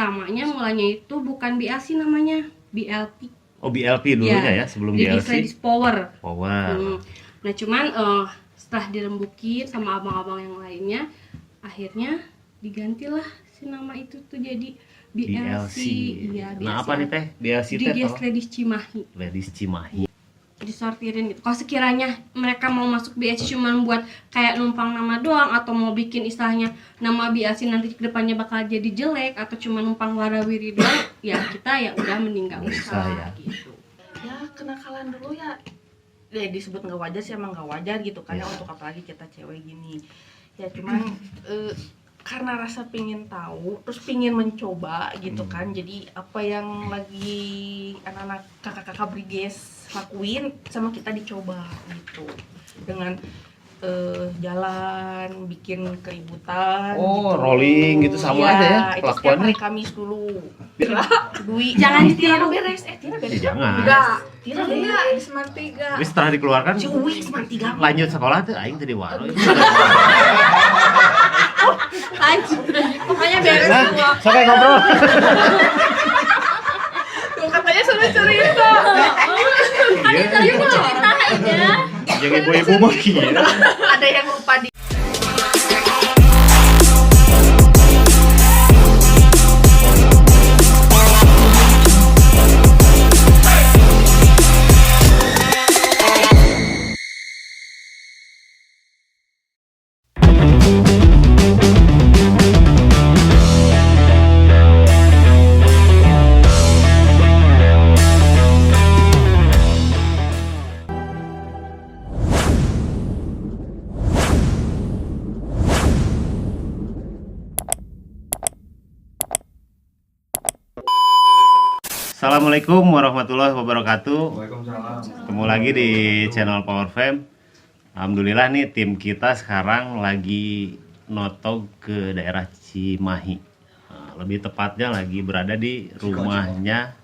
pertamanya mulanya itu bukan BLC namanya, BLP. Oh, BLP dulunya ya sebelum Ladies BLC. Power. Power. Nah cuman setelah dirembukin sama abang-abang yang lainnya, akhirnya digantilah si nama itu tuh jadi BLC. Iya, BLC. Nah apa nih teh BLC teh? Didies Ladies Cimahi. Ladies Cimahi. Disortirin gitu. Kalau sekiranya mereka mau masuk BLC cuman buat kayak numpang nama doang, atau mau bikin istilahnya nama BLC nanti kedepannya bakal jadi jelek, atau cuma numpang warawiri doang, ya kita ya udah mending nggak usah ya. gitu. Ya kenakalan dulu ya disebut nggak wajar sih, emang nggak wajar gitu kan ya, untuk apalagi kita cewek gini ya. Cuman karena rasa pingin tahu, terus pingin mencoba gitu kan. Jadi apa yang lagi anak-anak kakak-kakak Briges lakuin sama kita dicoba gitu, dengan jalan bikin keributan Oh, gitu. rolling gitu sama aja ya itu setiap kelakuannya. hari Kamis dulu. Dwi Jangan Tira beres, Tira beres. Jangan. Tira beres di Seman 3. Tapi setelah dikeluarkan Si Uwi Seman 3. lanjut sekolah tuh aing tadi waro. Lanjut. Pokoknya beres semua. Sok ngobrol. Tuh katanya sudah cerita. Iya. Tadi mau ceritain ya. Jangan ibu-ibu mah kieu. Ada yang lupa di Assalamualaikum warahmatullahi wabarakatuh. Waalaikumsalam. Ketemu lagi di channel Power Fam. Alhamdulillah nih tim kita sekarang lagi notog ke daerah Cimahi. Nah, lebih tepatnya lagi berada di rumahnya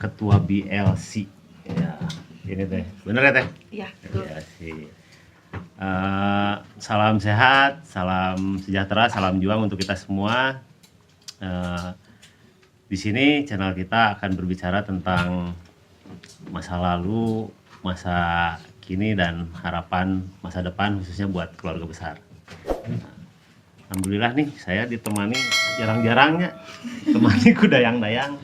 Ketua BLC. Ya, ini teh. Bener ya teh? Iya, betul. BLC. Salam sehat, salam sejahtera, salam juang untuk kita semua. Di sini channel kita akan berbicara tentang masa lalu, masa kini, dan harapan masa depan khususnya buat keluarga besar. Alhamdulillah nih saya ditemani jarang-jarangnya temani ku dayang-dayang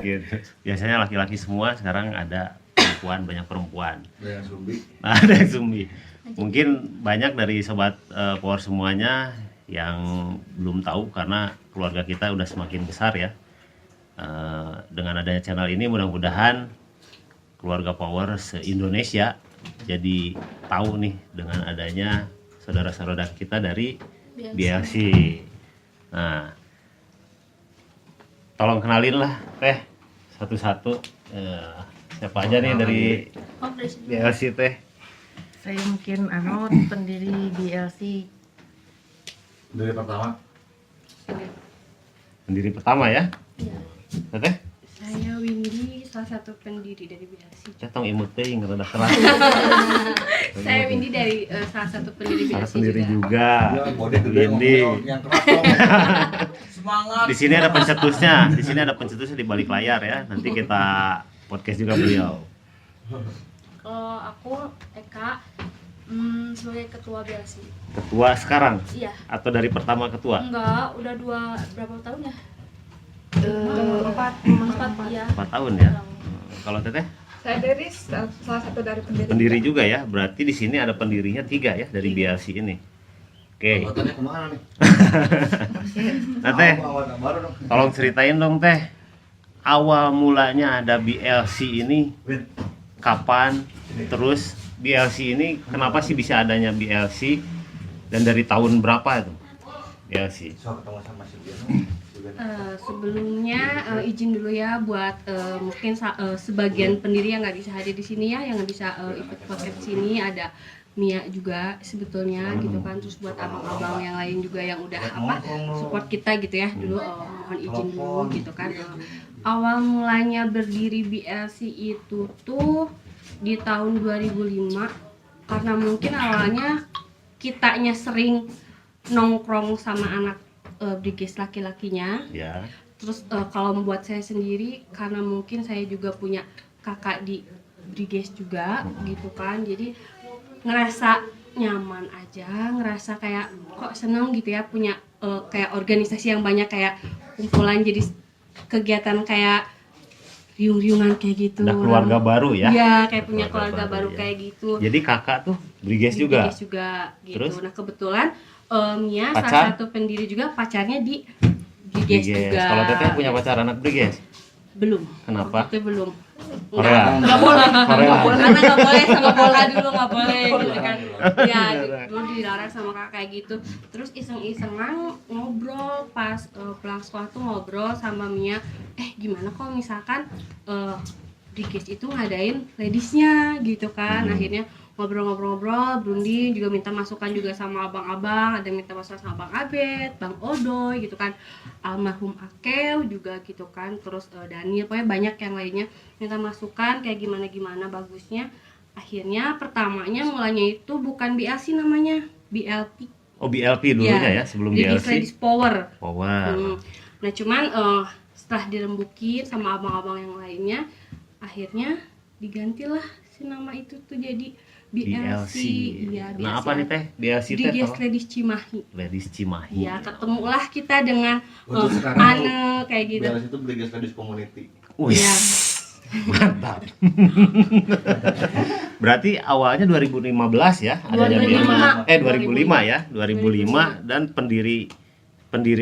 gitu. Biasanya laki-laki semua, sekarang ada perempuan, banyak perempuan. Yang Sumbi. Nah, ada yang Sumbi. Mungkin banyak dari sobat Power semuanya yang belum tahu karena keluarga kita udah semakin besar ya. Dengan adanya channel ini mudah-mudahan keluarga Power se-Indonesia jadi tahu nih dengan adanya saudara-saudara kita dari BLC. Nah, tolong kenalin lah teh satu-satu, siapa aja nih dari BLC teh. Saya mungkin pendiri BLC. Dari pertama. Pendiri pertama ya. Iya. Teteh? Saya Windy, salah satu pendiri dari BLC. Catong imut teh yang rada keras. Saya Windy dari salah satu pendiri Salah BLC pendiri juga. Ya, body gede Windy. yang keras dong. Semangat. Di sini ada pencetusnya. Di sini ada pencetusnya di balik layar ya. Nanti kita podcast juga beliau. Kalau aku Eka sebagai ketua BLC. Ketua sekarang Iya. atau dari pertama ketua? Enggak, udah berapa tahun ya? 4 ya. 4 tahun ya. Kalau teteh? Saya dari salah satu dari pendiri. Pendiri juga ya. Berarti di sini ada pendirinya 3 ya dari BLC ini. Oke. Anggotanya kemana nih? Nah teh, Awal baru dong. tolong ceritain dong teh. Awal mulanya ada BLC ini Win. kapan? Terus BLC ini kenapa sih bisa adanya BLC dan dari tahun berapa itu BLC? So ketemu sama si Biano. Sebelumnya izin dulu ya buat mungkin sebagian pendiri yang nggak bisa hadir di sini ya, yang nggak bisa ikut podcast di sini, ada Mia juga sebetulnya gitu kan. Terus buat abang-abang yang lain juga yang udah support kita gitu ya, dulu mohon izin dulu gitu kan. Awal mulanya berdiri BLC itu tuh di tahun 2005 karena mungkin awalnya kitanya sering nongkrong sama anak briges laki-lakinya. Ya. Terus kalau membuat saya sendiri karena mungkin saya juga punya kakak di briges juga gitu kan, jadi ngerasa nyaman aja, ngerasa kayak kok seneng gitu ya punya kayak organisasi yang banyak, kayak kumpulan, jadi kegiatan kayak riung-riungan kayak gitu. Udah keluarga baru ya? Iya, kayak punya Keluarga keluarga baru, baru ya. kayak gitu. Jadi kakak tuh briges juga. Briges juga gitu. Terus? Nah kebetulan Mia Pacar? salah satu pendiri juga, pacarnya di briges juga. Kalau teteh punya pacar anak briges? Belum. Kenapa? Itu belum. Korea. Nggak boleh. Korea. Karena nggak boleh sama bola dulu, nggak boleh gitu kan. Ya dulu dilarang sama kakak kayak gitu. Terus iseng-isengan ngobrol pas pulang sekolah tuh, ngobrol sama Mia, gimana kalau misalkan briges itu ngadain ladiesnya gitu kan. Akhirnya ngobrol-ngobrol, berunding, juga minta masukan juga sama abang-abang, ada minta masukan sama Bang Abed, Bang Odoy gitu kan, almarhum Akew juga gitu kan, terus Daniel, pokoknya banyak yang lainnya minta masukan kayak gimana-gimana bagusnya. Akhirnya pertamanya mulanya itu bukan BLC namanya, BLP. Oh BLP dulunya ya, sebelum Briges BLC. Ladies Power. Power. Nah cuman setelah dirembukin sama abang-abang yang lainnya, akhirnya digantilah si nama itu tuh jadi BLC. Iya, Nah apa nih teh BLC teh? Briges apa? Ladies Cimahi. Ladies Cimahi. Ya, ketemulah kita dengan Untuk sekarang Ane kayak gitu. BLS itu Briges Ladies Community. Wih, Iya. mantap. Berarti awalnya 2015 ya adanya 2005. BLC. 2005 ya, 2005 dan pendiri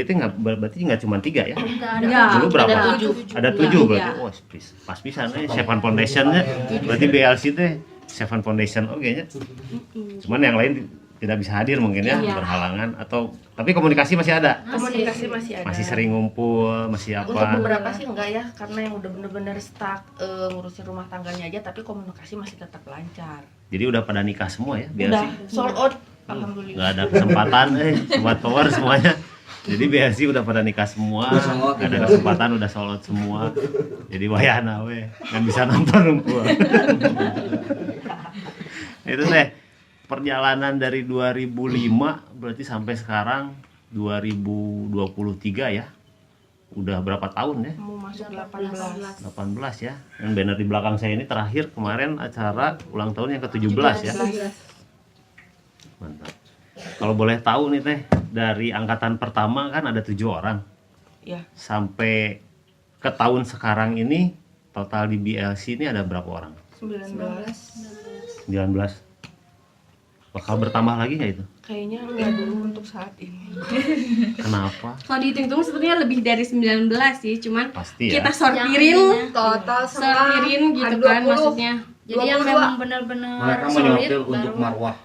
itu berarti nggak cuma 3 ya? Enggak, Dulu berapa? ada 7. Ada 7 berarti. Iya. Wah, pas pisan Seven Foundation-nya. Berarti BLC teh Seven Foundation kayaknya. Cuman yang lain tidak bisa hadir mungkin ya, Iya. berhalangan atau tapi komunikasi masih ada. Komunikasi masih ada. Masih sering ngumpul, masih Untuk apa? beberapa sih enggak ya, karena yang udah bener-bener stuck ngurusin rumah tangganya aja, tapi komunikasi masih tetap lancar. Jadi udah pada nikah semua ya BLC. Udah sold out, alhamdulillah. Nggak ada kesempatan sobat power semuanya. Jadi BLC udah pada nikah semua, Udah sold out, nggak ada ya. kesempatan, udah sold out semua. Jadi wayana we, nggak bisa nonton ngumpul. Itu teh perjalanan dari 2005 berarti sampai sekarang 2023 ya. Udah berapa tahun ya? Mau masuk 18. 18 ya. Dan banner di belakang saya ini terakhir kemarin acara ulang tahun yang ke-17 ya. Mantap. Kalau boleh tahu nih teh, dari angkatan pertama kan ada 7 orang. Ya, Sampai ke tahun sekarang ini total di BLC ini ada berapa orang? 19. 19. Bakal bertambah lagi nggak itu? Kayaknya enggak dulu untuk saat ini. Kenapa? Kalau dihitung-hitung sebenarnya lebih dari 19 sih, cuman Pasti ya. kita sortirin, Total semua sortirin gitu ada kan 20. maksudnya. Jadi yang 22. memang benar-benar Mereka solid menyortir untuk baru marwah.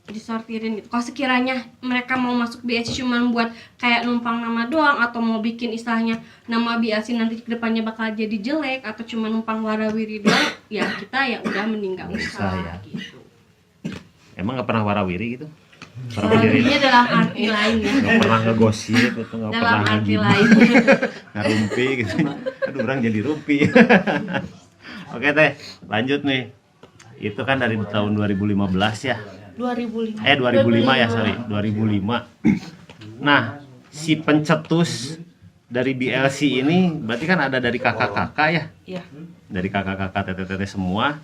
Disortirin gitu. Kalau sekiranya mereka mau masuk BLC cuma buat kayak numpang nama doang, atau mau bikin istilahnya nama BLC nanti ke depannya bakal jadi jelek, atau cuma numpang warawiri doang, ya kita ya udah mending nggak Nggak usah usah, ya. gitu. Emang nggak pernah warawiri gitu? Para pendiri Warawirinya dalam arti lain ya. nggak pernah ngegosip gitu, nggak Dalam pernah arti ngegibah, lain. ngarumpi gitu. Aduh, orang jadi rumpi. Oke teh, lanjut nih. Itu kan dari tahun 2015 ya. 2005. 2005 ya, sorry, 2005. Nah, si pencetus dari BLC ini berarti kan ada dari kakak-kakak ya? Iya. Dari kakak-kakak tete-tete semua.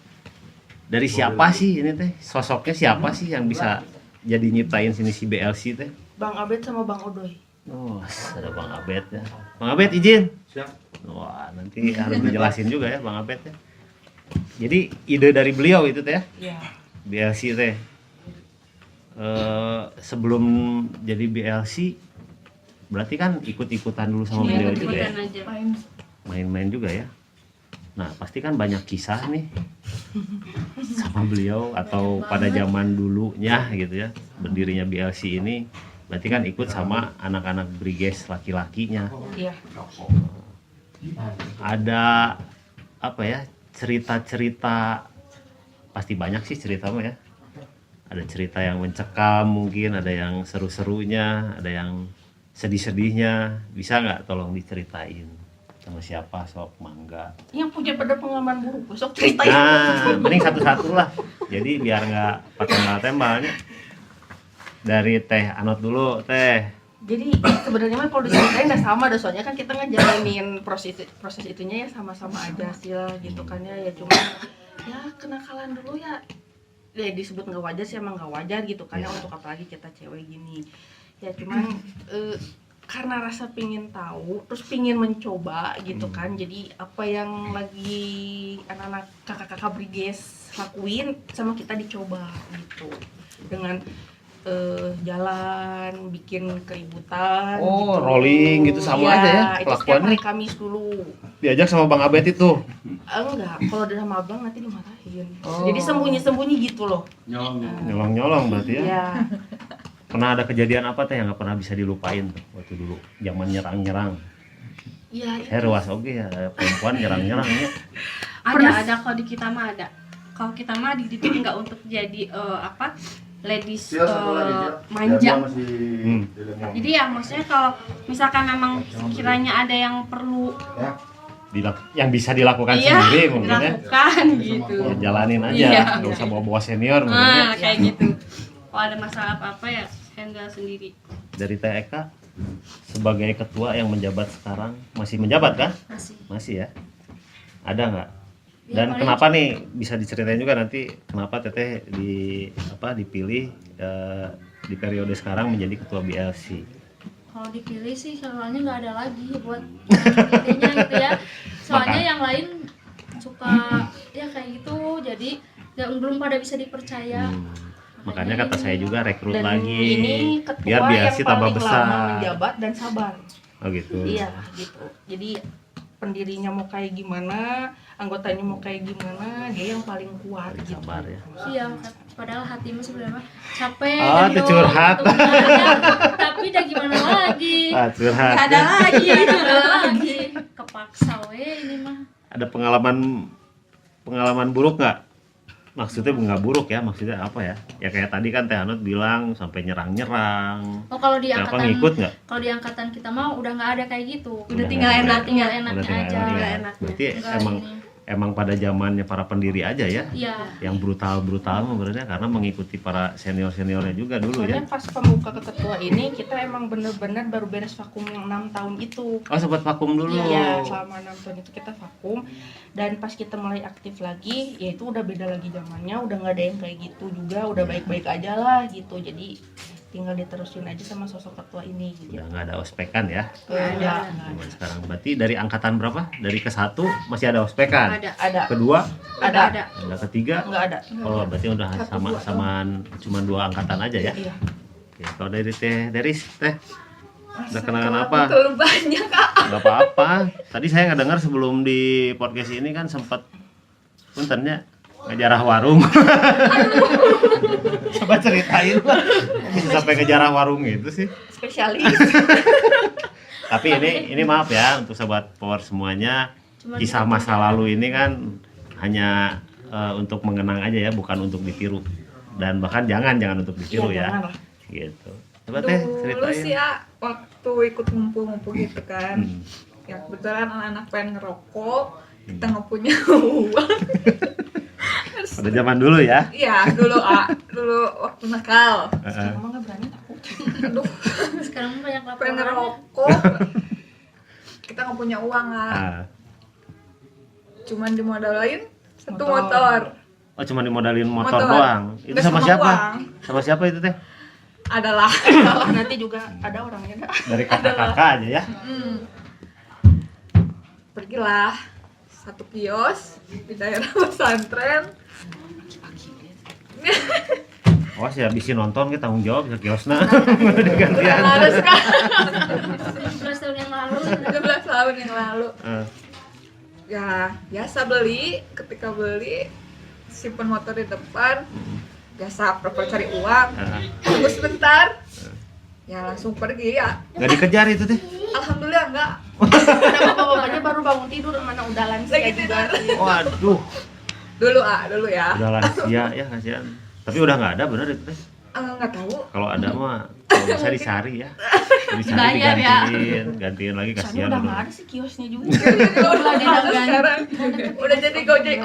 Dari siapa sih ini teh? Sosoknya siapa sih yang bisa jadi nyiptain sini si BLC teh? Bang Abed sama Bang Odoy. Oh, ada Bang Abed ya. Bang Abed izin. Siap. Wah, nanti harus dijelasin juga ya Bang Abed ya. Jadi ide dari beliau itu teh ya? Iya. BLC teh. Sebelum jadi BLC berarti kan ikut-ikutan dulu sama beliau juga ya? Ikutan aja. Main-main juga ya. Nah, pasti kan banyak kisah nih sama beliau atau pada zaman dulunya gitu ya. Berdirinya BLC ini berarti kan ikut sama anak-anak briges laki-lakinya. Iya. Ada apa ya? Cerita-cerita, pasti banyak sih cerita mah ya. Ada cerita yang mencekam mungkin, ada yang seru-serunya, ada yang sedih-sedihnya. Bisa nggak tolong diceritain? Sama siapa, sok mangga. Yang punya pada pengalaman buruk, besok ceritain. Nah, mending satu-satu lah. Jadi biar nggak tembal-tembalnya. Dari Teh Anot dulu, Teh. Jadi sebenarnya mah kalau diceritain udah sama, dah soalnya kan kita ngejalanin proses itunya ya sama-sama aja sih lah gitu kan ya cuma ya kenakalan dulu ya disebut nggak wajar sih, emang nggak wajar gitu kan ya untuk apalagi kita cewek gini ya cuman karena rasa pingin tahu terus pingin mencoba gitu kan, jadi apa yang lagi anak-anak kakak-kakak briges lakuin sama kita dicoba gitu dengan jalan bikin keributan Oh, gitu. rolling gitu sama Iya, aja ya itu setiap kelakuannya. hari Kamis dulu. Diajak sama Bang Abed itu. Enggak, kalau udah sama abang nanti dimarahin. Oh. Jadi sembunyi-sembunyi gitu loh. Nyolong-nyolong berarti ya. Iya. Pernah ada kejadian apa teh yang nggak pernah bisa dilupain tuh waktu dulu zaman nyerang-nyerang. Iya. Saya ruas oke ya, ada perempuan nyerang-nyerangnya. Ada kalau di kita mah ada. Kalau kita mah dididik nggak untuk jadi ladies manja. Jadi ya maksudnya kalau misalkan memang sekiranya ada yang perlu Yang bisa dilakukan iya, sendiri mungkin ya. dilakukan gitu. Ya, jalanin aja, Iya. nggak usah bawa-bawa senior mungkin ya. Nah, kayak gitu. Kalau ada masalah apa-apa ya handle sendiri. Dari TEK sebagai ketua yang menjabat sekarang masih menjabat kan? Masih ya. Ada nggak? Ya, Dan paling- kenapa nih bisa diceritain juga nanti kenapa Teteh dipilih di periode sekarang menjadi ketua BLC? Kalau dipilih sih soalnya nggak ada lagi buat idenya gitu ya. Soalnya Maka- yang lain suka ya kayak gitu, jadi belum pada bisa dipercaya. Makanya kata saya juga rekrut Dan lagi ini ketua biar BLC yang tambah paling besar. lama menjabat dan sabar. Oh gitu. Iya, gitu. Jadi pendirinya mau kayak gimana, anggotanya mau kayak gimana, dia yang paling kuat gitu. Sabar ya. Iya, padahal hati mah sebenarnya capek. Oh, dan itu curhat. untuk menanya, tapi udah gimana lagi? Ah, curhat. Nggak ada lagi. Iya, ada lagi. Kepaksa we ini mah. Ada pengalaman buruk nggak? Maksudnya nggak buruk ya, maksudnya apa ya? Ya kayak tadi kan Teh Anut bilang sampai nyerang-nyerang. Oh, kalau di Kenapa angkatan ngikut nggak? kalau di angkatan kita mah udah nggak ada kayak gitu. Udah tinggal nggak ada. enaknya. Enaknya Udah tinggal aja. enaknya. enaknya. Berarti Nggak ini. emang pada zamannya para pendiri aja ya, Iya. yang brutal sebenarnya karena mengikuti para seniornya juga dulu ya. Soalnya pas pembuka ke ketua ini kita emang bener-bener baru beres vakum yang 6 tahun itu. Oh sempat vakum dulu. Iya, selama 6 tahun itu kita vakum dan pas kita mulai aktif lagi, ya itu udah beda lagi zamannya, udah nggak ada yang kayak gitu juga, udah baik-baik aja lah gitu. Jadi tinggal diterusin aja sama sosok ketua ini gitu. Udah nggak ada ospekan ya. Nggak Zaman sekarang berarti dari angkatan berapa? Dari ke-1 masih ada ospekan. ada, Kedua, ada, ada ketiga. nggak ada. Oh, berarti udah samaan cuma 2 angkatan aja ya. Iya. Oke, kalau dari Teh Deris, Teh udah kenangan apa? Terlalu banyak kak. Gak apa-apa. Tadi saya nggak dengar sebelum di podcast ini kan sempat puntennya ngejarah warung. Coba ceritain lah. Bisa sampai ngejarah warung gitu sih. Spesialis. Tapi ini maaf ya untuk sobat power semuanya. Cuma Kisah masa lalu ini kan hanya untuk mengenang aja ya, bukan untuk ditiru. Dan bahkan jangan untuk ditiru Iya, ya. jangan lah. Gitu. Coba Teh Dulu ceritain. sih ya waktu ikut ngumpul-ngumpul gitu kan. Ya kebetulan anak-anak pengen ngerokok, kita nggak punya uang. Pada zaman dulu ya. Iya dulu waktu nakal. Heeh. Emang nggak berani takut. Aduh, sekarang banyak pengen laporan. ngerokok. Kita nggak punya uang lah. Ah. Cuman dimodalin satu Motor. motor. Oh cuma dimodalin motor Motor. doang. Itu Nggak sama sama siapa? uang. Sama siapa itu Teh? Adalah. Nanti juga ada orangnya dah. Dari kakak-kakak aja ya. Pergilah satu kios di daerah pesantren. Oh sih habisin nonton kita tanggung jawab ke kiosna. Digantian. Harus kan 17 tahun yang lalu. 17 tahun yang lalu. Eh, Ya biasa beli, ketika beli simpen motor di depan, biasa pura-pura cari uang, tunggu sebentar, ya langsung pergi ya. nggak dikejar itu Teh. Alhamdulillah enggak. Udah bapak-bapaknya baru bangun tidur, mana udah lansia Lagi juga. Waduh, Dulu ya. udah lansia ya kasihan. Tapi udah nggak ada bener itu Teh. Enggak tahu. Kalau ada mah kalau bisa dicari ya. Dicari Bayar ya. gantiin lagi Soalnya kasihan udah udah. nggak ada sih kiosnya juga. Udah ada sekarang. Udah jadi ojek.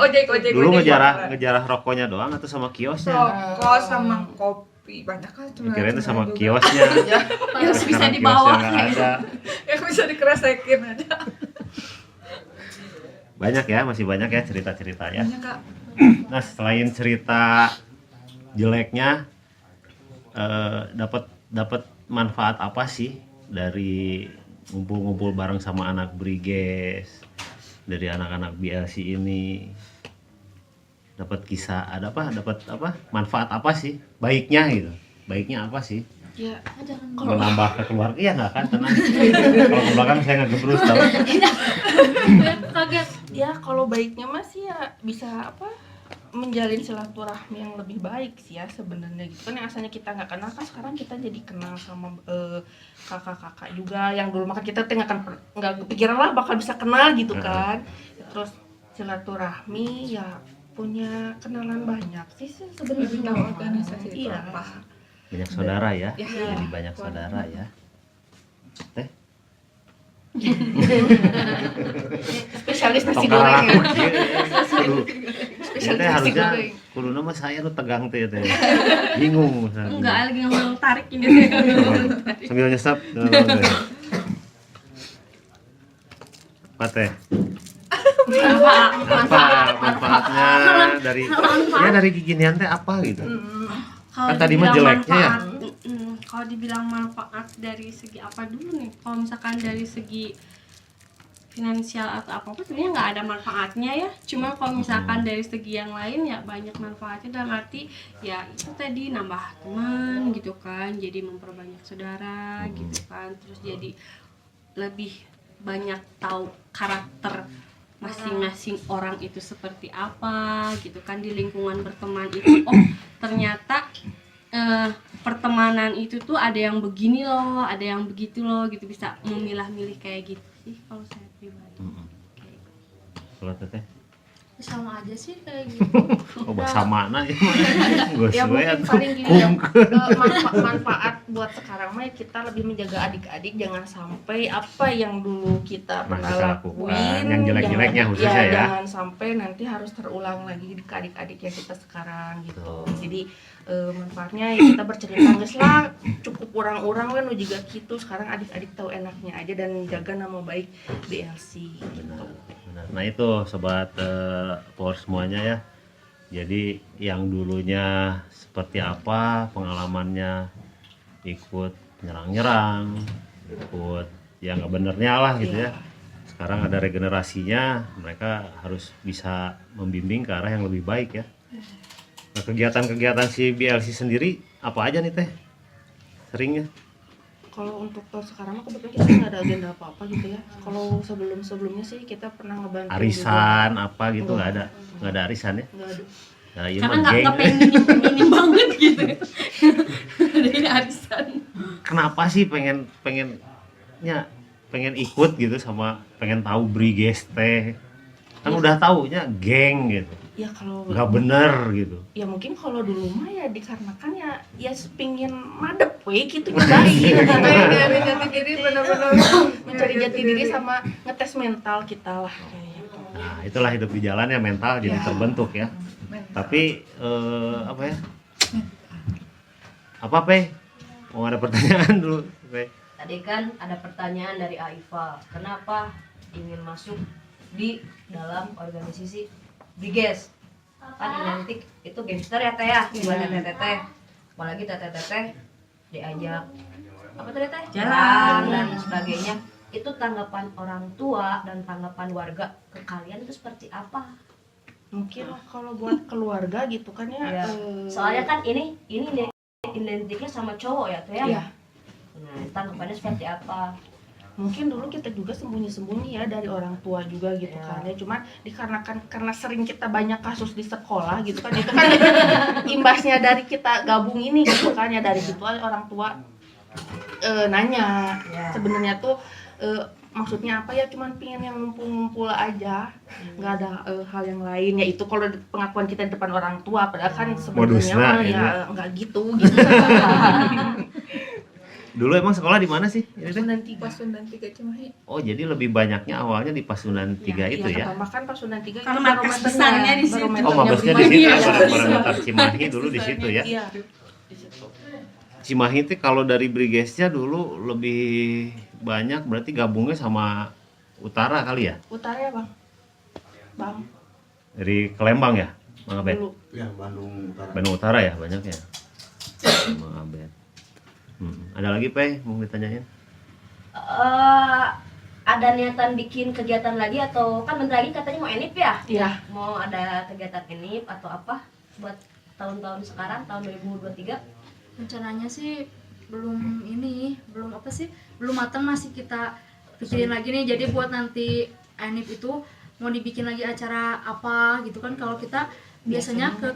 Dulu motor. ngejarah rokoknya doang atau sama kiosnya? Rokok sama kopi sepi banyak kan Kirain itu sama juga. kiosnya. yang bisa Sekarang dibawa. kiosnya nggak ada. Yang bisa dikeresekin aja. Banyak ya, masih banyak ya cerita-cerita ya. Banyak Kak. Nah, selain cerita jeleknya, dapat manfaat apa sih dari ngumpul-ngumpul bareng sama anak Briges, dari anak-anak BLC ini? Dapat kisah, dapat apa? Manfaat apa sih? Baiknya gitu. Baiknya apa sih? Ya, Menambah ke keluarga ya nggak kan, tenang. Kalau ke belakang saya nggak gebrus tau. Kaget. ya kalau baiknya masih ya bisa apa menjalin silaturahmi yang lebih baik sih ya sebenarnya gitu kan, yang asalnya kita nggak kenal kan sekarang kita jadi kenal sama kakak-kakak juga yang dulu maka kita nggak kepikiran lah bakal bisa kenal gitu kan. Terus silaturahmi ya punya kenalan banyak sih Lebih sebenarnya. tahu organisasi itu Iya. apa. Banyak saudara ya. Ya. Jadi banyak saudara ya. Teh. Spesialis nasi Tongkar goreng ya. aku kudu. Spesialis Teh nasi harusnya goreng. kudu nama saya tuh tegang teh. Bingung. Enggak, lagi ngomong tarik ini. Sambil nyesap. Apa teh? Apa manfaatnya dari giginian teh apa gitu? Kalau Kan tadi mah dibilang jeleknya ya. manfaat, kalau dibilang manfaat dari segi apa dulu nih? Kalau misalkan dari segi finansial atau apa-apa sebenarnya nggak ada manfaatnya ya. Cuma kalau misalkan dari segi yang lain ya banyak manfaatnya, dalam arti ya itu tadi nambah teman gitu kan, jadi memperbanyak saudara gitu kan, terus jadi lebih banyak tahu karakter masing-masing orang itu seperti apa gitu kan, di lingkungan berteman itu oh ternyata pertemanan itu tuh ada yang begini loh, ada yang begitu loh gitu, bisa memilah-milih kayak gitu sih kalau saya pribadi. Kayak gitu. Kalau teteh, Sama aja sih kayak gitu. oh bahasa mana ya? Gue Ya suwe mungkin atuh. paling gini ya, manfaat buat sekarang mah ya kita lebih menjaga adik-adik jangan sampai apa yang dulu kita Pernah pernah kita lakukan, lakuin yang jelek-jeleknya jangan- khususnya ya. jangan sampai nanti harus terulang lagi ke adik-adik yang kita sekarang gitu. Jadi manfaatnya ya kita bercerita geus lah cukup orang-orang kan juga gitu, sekarang adik-adik tahu enaknya aja dan jaga nama baik BLC gitu. Nah itu sobat power semuanya ya. Jadi yang dulunya seperti apa pengalamannya, ikut nyerang-nyerang, ikut ya nggak benernya lah gitu ya. Sekarang ada regenerasinya, mereka harus bisa membimbing ke arah yang lebih baik ya. Nah, kegiatan-kegiatan si BLC sendiri apa aja nih teh? Seringnya? Kalau untuk tahun sekarang mah kebetulan kita nggak ada agenda apa-apa gitu ya. Kalau sebelum-sebelumnya sih kita pernah ngebantu Arisan apa gitu nggak ada arisan ya? Nggak ada. Nah, iya Karena mah nggak geng. pengen banget gitu. Dari arisan. Kenapa sih pengen ikut gitu sama pengen tahu Briges teh? Kan udah taunya geng gitu. Ya kalau Nggak bener gitu. ya mungkin kalau dulu mah ya dikarenakan ya pingin madep we gitu nyobain Mencari jati diri benar-benar mencari jati diri sama ngetes mental kita lah kayak gitu. Nah, itulah hidup di jalan ya, mental jadi Ya. terbentuk ya. mental. Tapi apa ya? Apa Pe? Mau ada pertanyaan dulu, Pe? Tadi kan ada pertanyaan dari Aifa, kenapa ingin masuk di dalam organisasi Briges? Kan identik itu gangster ya teh ya, buat teteh, apalagi teteh diajak apa tadi teh? Jalan. Dan sebagainya. Itu tanggapan orang tua dan tanggapan warga ke kalian itu seperti apa? Mungkin kalau buat keluarga gitu kan ya, Ya. Soalnya kan ini identiknya sama cowok ya teh ya. Iya. Nah, tanggapannya seperti apa? mungkin dulu kita juga sembunyi-sembunyi ya dari orang tua juga gitu kan ya, cuma dikarenakan karena sering kita banyak kasus di sekolah gitu kan, itu kan imbasnya dari kita gabung ini gitu kan ya, dari situ orang tua nanya sebenarnya tuh maksudnya apa ya, cuman pingin yang ngumpul-ngumpul aja, nggak ada hal yang lain ya. Itu kalau pengakuan kita di depan orang tua, padahal kan sebenarnya Modusnya, mah gitu. ya nggak gitu. Dulu emang sekolah di mana sih? Ini teh? Pasundan 3. Pasundan 3 Cimahi. Oh, jadi lebih banyaknya awalnya di Pasundan 3 itu ya. Bahkan Pasundan 3 Karena markas besarnya di situ. Oh, maksudnya di situ ya, barometer Cimahi dulu di situ ya. Iya. Di situ. Cimahi itu kalau dari Brigesnya dulu lebih banyak berarti gabungnya sama utara kali ya? Utara ya bang. Bang. Dari Kelembang ya, Mang Abed? Dulu. Ya, Bandung Utara. Bandung Utara ya banyak ya. Mang Abed. Ada lagi Pe mau ditanyain? Ada niatan bikin kegiatan lagi atau kan bentar lagi katanya mau enip ya? Iya. Mau ada kegiatan enip atau apa buat tahun-tahun sekarang tahun 2023? Rencananya sih belum belum matang, masih kita pikirin lagi nih. Jadi buat nanti Enip itu mau dibikin lagi acara apa gitu kan, kalau kita biasanya ke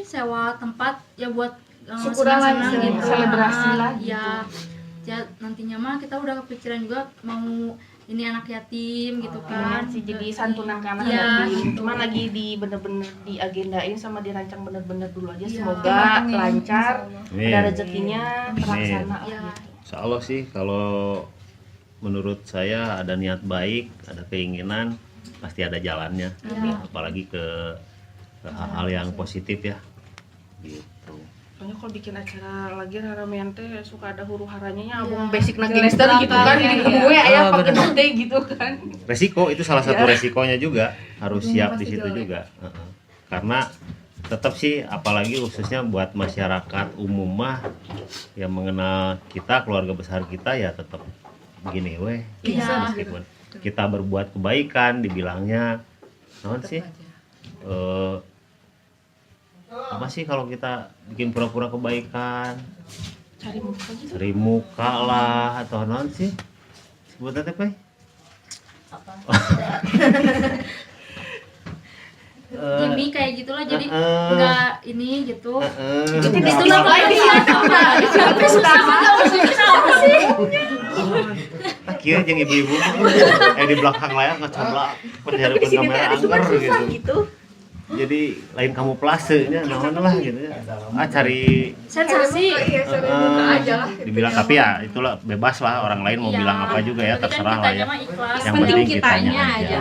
sewa tempat ya buat Syukuran lah, senang-senang gitu, selebrasi lah gitu. Ya nantinya mah kita udah kepikiran juga mau ini anak yatim gitu kan, Sih jadi santunan ke anak Iya, yatim. gitu. Cuman lagi bener-bener diagendain sama dirancang bener-bener dulu aja. Iya. Semoga lancar, Amin. ada rezekinya, terlaksana. ya Insya Allah sih kalau menurut saya ada niat baik, ada keinginan, pasti ada jalannya. Apalagi ke hal-hal yang positif ya. Gitu. Soalnya kalau bikin acara lagi rame-ramean teh suka ada huru-haranya Iya. abang basic gangster gitu kan, Iya. di gue aya Ah, pakai bener. teh gitu kan. Resiko itu salah satu Iya. resikonya juga harus siap di pasti situ jelek. juga. Karena tetap sih apalagi khususnya buat masyarakat umum mah yang mengenal kita, keluarga besar kita ya tetap begini weh. Iya. Meskipun kita berbuat kebaikan dibilangnya naon sih? Apa sih kalau kita bikin pura-pura kebaikan, Cari muka gitu. cari muka lah atau naon sih? Sebutnya teh Pe? Apa? gimmick kayak gitulah, jadi Heeh. nggak ini gitu. Itu Heeh. istilah lain ya. Tak kira jeung ibu-ibu di belakang layar ngecoblak penjarakan Di sini teh kamera ada cuma angker susah gitu. gitu. Jadi lain kamuflasenya naon lah gitu ya. Cari Sensasi. Iya, sering buka aja lah. dibilang tapi ya itulah bebas lah orang lain mau Iya. bilang apa juga ya Tapi kan terserah lah kitanya ya. mah ikhlas. Yang penting penting kitanya kitanya aja. aja.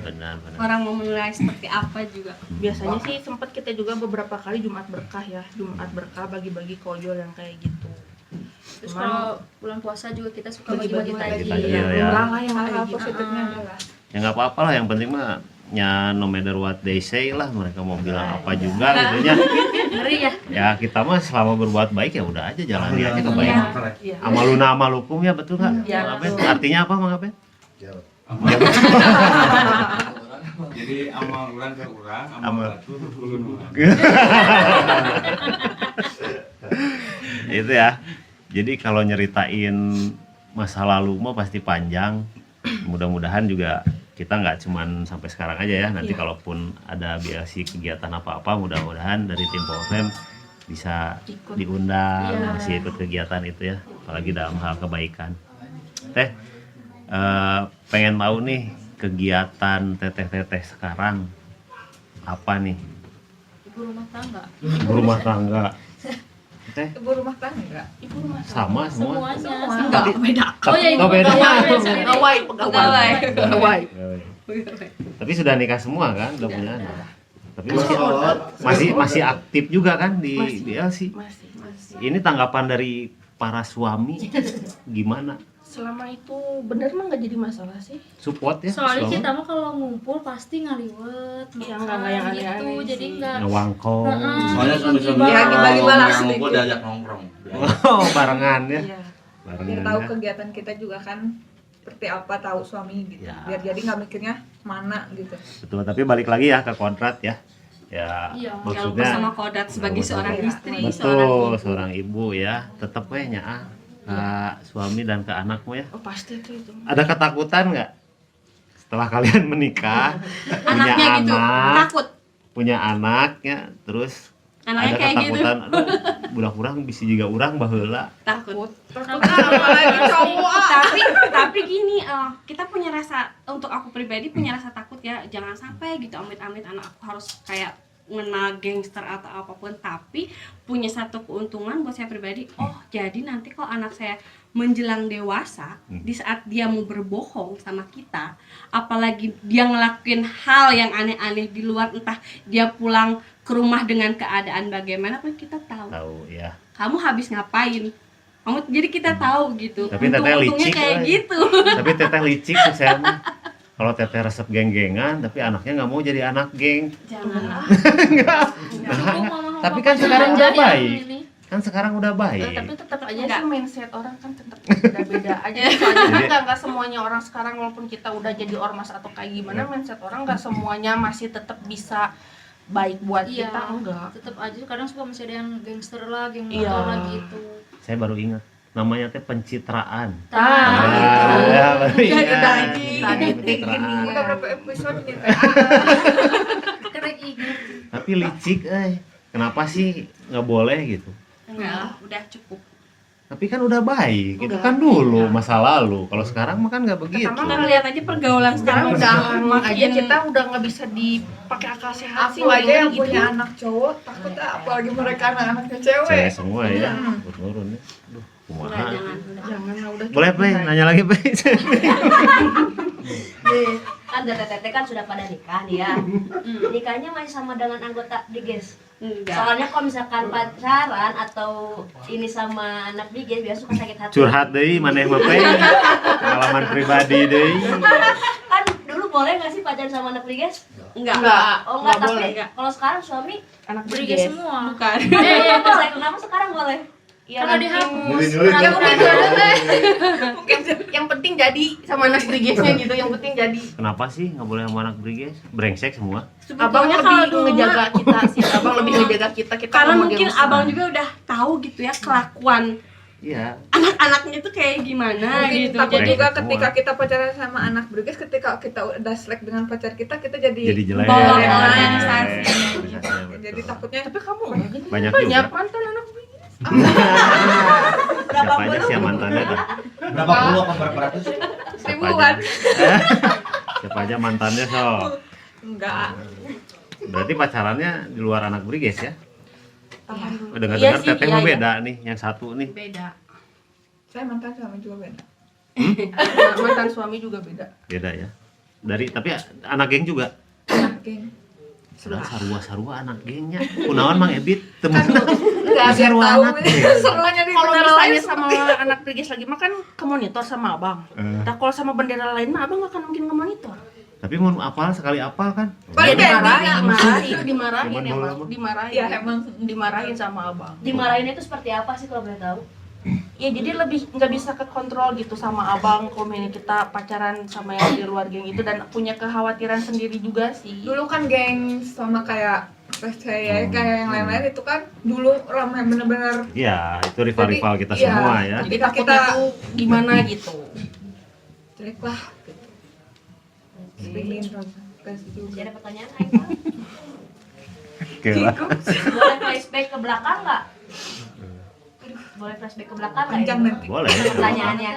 Benar. Orang mau menilai seperti apa juga. Biasanya sih sempat kita juga beberapa kali Jumat berkah ya, Jumat berkah bagi-bagi koyo yang kayak gitu. Terus kalau bulan puasa juga kita suka bagi-bagi Bagi-bagi takjil. Iya, iya. murah lah yang Hal-hal kayak gitu. positifnya adalah Ya nggak apa-apa lah yang penting mah ya no matter what they say lah mereka mau bilang apa juga gitu ya. Ngeri ya. Ya kita mah selama berbuat baik ya udah aja jalani aja kebaikan. Iya. Amaluna amalukum ya betul nggak? Iya, Mang Abed? betul. Artinya apa Mang Abed? Jawab. Jadi amal orang ke orang, Amal. amal batu ke ulun. Itu ya. Jadi kalau nyeritain masa lalu mah pasti panjang. Mudah-mudahan juga kita nggak cuman sampai sekarang aja ya. Nanti Iya. kalaupun ada biasi kegiatan apa-apa, mudah-mudahan dari tim Polrem bisa Ikut. diundang, Iya. masih ikut kegiatan itu ya. Apalagi dalam hal kebaikan. Teh, pengen tahu nih kegiatan teteh-teteh sekarang apa nih? Ibu rumah tangga. Ibu rumah tangga. Teh, ibu rumah tangga. Ibu rumah sama semua. Semuanya. enggak beda. Oh ya, ibu Oh, beda. pegawai. Pegawai, pegawai. Pegawai. Tapi sudah nikah semua kan, udah punya anak. Tapi masih aktif juga kan di LC. Masih. Ini tanggapan dari para suami gimana? Selama itu bener mah nggak jadi masalah sih. Support ya? Soalnya suami? kita mah kalau ngumpul pasti ngaliwet, Iya, makan nggak yang gitu, aneh-aneh jadi sih. enggak. Ngewangkong. Soalnya suami-suami Ya, dibagi balas yang sedikit. ngumpul diajak nongkrong. Oh, barengan ya. Iya. Barengan Biar tahu ya. kegiatan kita juga kan seperti apa, tahu suami gitu. Ya. Biar jadi nggak mikirnya mana gitu. Betul, tapi balik lagi ya ke kontrak ya. Ya, Iya. Kalau maksudnya bersama kodrat sebagai seorang Iya. istri, betul, seorang ibu ya, tetap we nyaah ke suami dan ke anakmu ya. Oh pasti itu. Ada ketakutan nggak setelah kalian menikah punya anaknya gitu anak, takut. punya anaknya, terus Anaknya ada kayak gitu. ketakutan, aduh, budak urang bisa juga urang baheula. Takut. Apalagi cowok. tapi gini, kita punya rasa, untuk aku pribadi punya rasa takut ya, jangan sampai gitu amit-amit anak aku harus kayak mengenal gangster atau apapun, tapi punya satu keuntungan buat saya pribadi. Oh, jadi nanti kalau anak saya menjelang dewasa, di saat dia mau berbohong sama kita, apalagi dia ngelakuin hal yang aneh-aneh di luar, entah dia pulang ke rumah dengan keadaan bagaimana kan kita tahu. Tahu ya. Kamu habis ngapain? Jadi kita tahu gitu. Tapi teteh Untung-untungnya licik, kayak woy. gitu. Tapi teteh licik tuh saya mah. Kalau teteh resep geng-gengan tapi anaknya nggak mau jadi anak geng. Jangan. Tapi kan sekarang udah baik. Kan sekarang udah baik. Tapi tetap aja Enggak. sih mindset orang kan tetap beda-beda aja. Soalnya kan nggak semuanya orang sekarang walaupun kita udah jadi ormas atau kayak gimana, mindset orang nggak semuanya masih tetap bisa baik buat Iya, kita, enggak. tetap aja kadang suka masih ada yang gangster lah, geng Iya. motor lah gitu. Saya baru ingat namanya teh pencitraan. Ah, Ya, baru ingat. Tadi Pencitraan. Udah berapa episode nih? Kerek ingat. Tapi licik, kenapa sih nggak boleh gitu? Enggak, udah cukup. Tapi kan udah baik, itu Udah. kan dulu masa lalu. Kalau sekarang mah kan nggak begitu. Pertama Kita lihat aja pergaulan sekarang udah aja makin kita udah nggak bisa dipakai akal sehat sih, Aku aja yang gitu. punya anak cowok takut apalagi mereka anak-anaknya Cewek cewek. semua ya, turun ya. Aduh, kumaha. Jangan lah, udah Boleh, cukup Play, lah. nanya lagi, Play. Kan teteh kan sudah pada nikah nih ya. Nikahnya masih sama dengan anggota Briges. enggak. Soalnya kalau misalkan pacaran atau ini sama anak Briges biasa suka sakit hati. Curhat deui maneh mah, Play. Pengalaman pribadi deui. Kan dulu boleh nggak sih pacaran sama anak Briges? Enggak. Oh enggak, tapi boleh. kalau sekarang suami Anak Briges Briges semua. Bukan. boleh. Kenapa sekarang boleh? Iya, Kalau mungkin- dihapus. Nyuri-nyuri. mungkin yang penting jadi sama anak Brigesnya gitu, yang penting jadi. Kenapa sih nggak boleh sama anak Briges? Brengsek semua. Abang Sebetulnya lebih kalau dulu ngejaga mah- kita sih, abang lebih ngejaga kita karena mau mungkin dia abang juga udah tahu gitu ya kelakuan Iya. anak-anaknya tuh kayak gimana Mungkin gitu. takut Jadi juga Semua. ketika kita pacaran sama anak Briges, ketika kita udah selek dengan pacar kita Jadi jelek. Bawa Iya, polarisasi. betul. jadi takutnya tapi kamu enggak gitu. Banyak Banyak juga. mantan anak Briges. Siapa aja sih yang mantannya tuh? Berapa puluh apa berapa ratus? Siapa ribuan. aja? Siapa aja mantannya, so? Enggak. Berarti pacarannya di luar anak Briges ya? Dengar-dengar Iya sih, teteh iya, mah iya. beda nih, yang satu nih. beda. Saya mantan sama juga beda. Mantan suami juga beda. Beda ya. Tapi anak geng juga. Anak geng. Padahal sarua-sarua anak gengnya. Kunaon Mang Ebit temu. Enggak biar Sarua tahu anak geng. seruannya di Kalau bendera misalnya lain sama anak Briges lagi mah kan ke monitor sama abang. Nah kalau sama bendera lain mah abang nggak akan mungkin ke monitor. Tapi mau apal sekali apal kan? Paling Ya, kayak dimarahin Cuman emang, bola mah. dimarahin. Ya, emang. Dimarahin sama abang. Dimarahinnya itu seperti apa sih kalau boleh tahu? Ya jadi lebih nggak bisa ke kontrol gitu sama abang kalau misalnya kita pacaran sama yang di luar geng itu, dan punya kekhawatiran sendiri juga sih. dulu kan geng sama kayak saya kayak yang lain-lain itu kan dulu ramai bener-bener Iya, itu rival-rival kita Iya. semua ya. Jadi Kita- takutnya tuh gimana gitu. jelek lah gitu. Pengen kasih Masih juga. ada pertanyaan Aifa? Oke lah. Boleh flashback ke belakang nggak? Boleh flashback ke belakang nggak? Panjang ini? nanti. Boleh. Pertanyaannya.